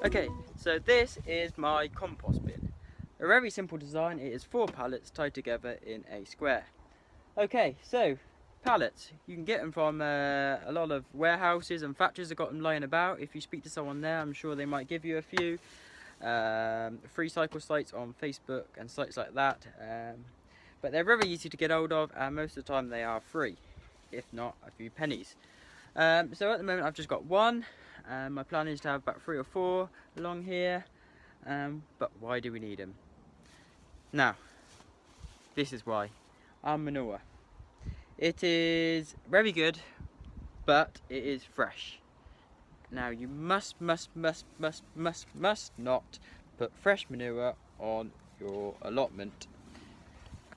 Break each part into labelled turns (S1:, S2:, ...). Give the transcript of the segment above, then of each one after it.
S1: Okay, so this is my compost bin. A very simple design. It is 4 pallets tied together in a square. Okay, so pallets, you can get them from a lot of warehouses and factories have got them lying about. If you speak to someone there, I'm sure they might give you a few. Free cycle sites on Facebook and sites like that. But they're very easy to get hold of, and most of the time they are free, if not a few pennies. So at the moment I've just got one. My plan is to have about 3 or 4 along here. But why do we need them? Now, this is why. Our manure. It is very good, but it is fresh. Now you must not put fresh manure on your allotment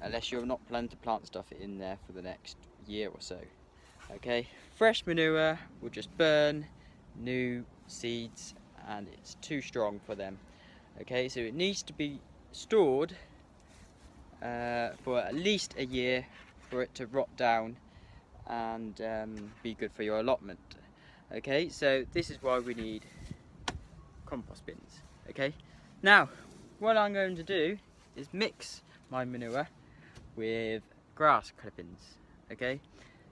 S1: unless you're not planning to plant stuff in there for the next year or so. Okay, fresh manure will just burn new seeds and it's too strong for them. Okay, so it needs to be stored for at least a year for it to rot down and be good for your allotment. Okay, so this is why we need compost bins. Okay, now what I'm going to do is mix my manure with grass clippings. Okay,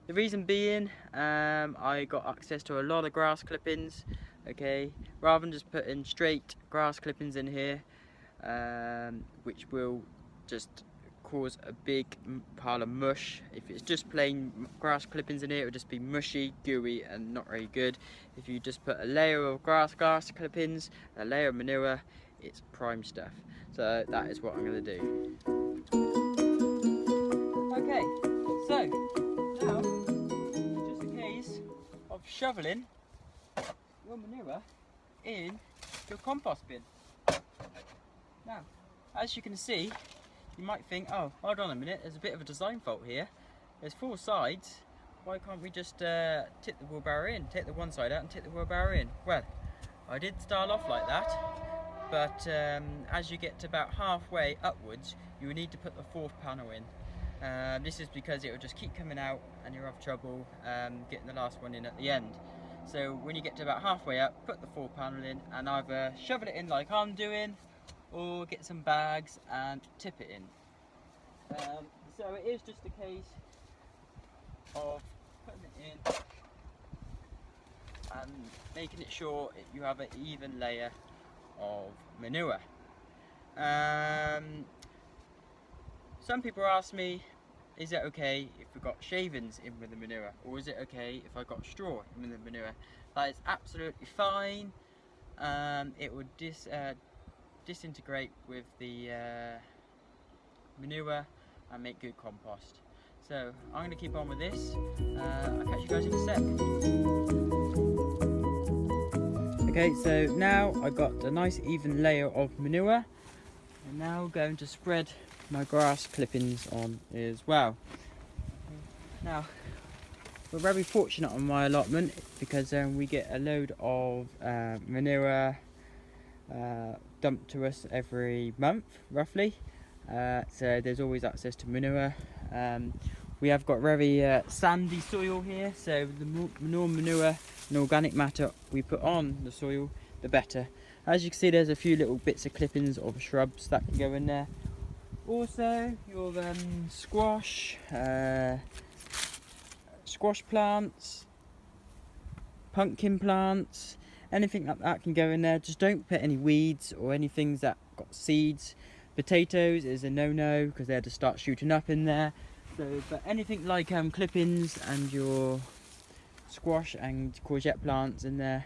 S1: the reason being I got access to a lot of grass clippings. Okay, rather than just putting straight grass clippings in here, which will just cause a big pile of mush. If it's just plain grass clippings in here, it will just be mushy, gooey and not very good. If you just put a layer of grass clippings, a layer of manure, it's prime stuff. So that is what I'm going to do. Okay, so now it's just a case of shoveling your manure in your compost bin. Now, as you can see, you might think, oh, hold on a minute, there's a bit of a design fault here. There's 4 sides, why can't we just tip the wheelbarrow in, take the one side out and tip the wheelbarrow in? Well, I did start off like that, but as you get to about halfway upwards, you will need to put the 4th panel in. This is because it will just keep coming out and you'll have trouble getting the last one in at the end. So when you get to about halfway up, put the 4th panel in and either shovel it in like I'm doing, or get some bags and tip it in. So it is just a case of putting it in and making it sure you have an even layer of manure. Some people ask me, is it okay if we've got shavings in with the manure, or is it okay if I got straw in with the manure? That is absolutely fine. It would disintegrate with the manure and make good compost. So I'm going to keep on with this. I'll catch you guys in a sec. Okay, so now I've got a nice even layer of manure. I'm now going to spread my grass clippings on as well. Now, we're very fortunate on my allotment because we get a load of manure dumped to us every month, roughly. So there's always access to manure. We have got very sandy soil here, so the more manure and organic matter we put on the soil, the better. As you can see, there's a few little bits of clippings of shrubs that can go in there. Also, your squash plants, pumpkin plants, anything like that can go in there. Just don't put any weeds or any things that got seeds. Potatoes is a no-no because they'll just start shooting up in there. So, but anything like clippings and your squash and courgette plants in there,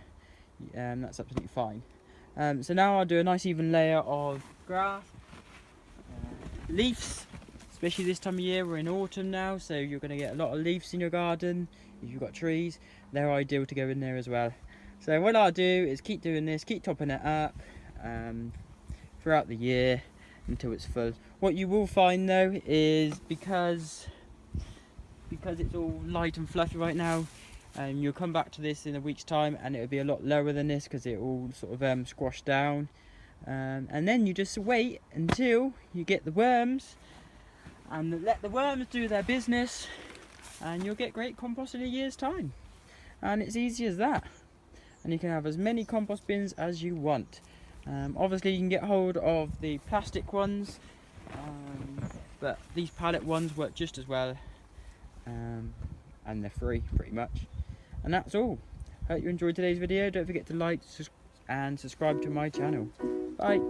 S1: that's absolutely fine. So now I'll do a nice even layer of grass, leaves, especially this time of year. We're in autumn now, so you're going to get a lot of leaves in your garden. If you've got trees, they're ideal to go in there as well. So what I'll do is keep doing this, keep topping it up throughout the year until it's full. What you will find though is because it's all light and fluffy right now, you'll come back to this in a week's time and it'll be a lot lower than this because it all sort of squashed down. And then you just wait until you get the worms and let the worms do their business, and you'll get great compost in a year's time. And it's easy as that. and you can have as many compost bins as you want. Obviously you can get hold of the plastic ones, but these pallet ones work just as well, and they're free pretty much. And that's all. Hope you enjoyed today's video. Don't forget to like and subscribe to my channel. Bye.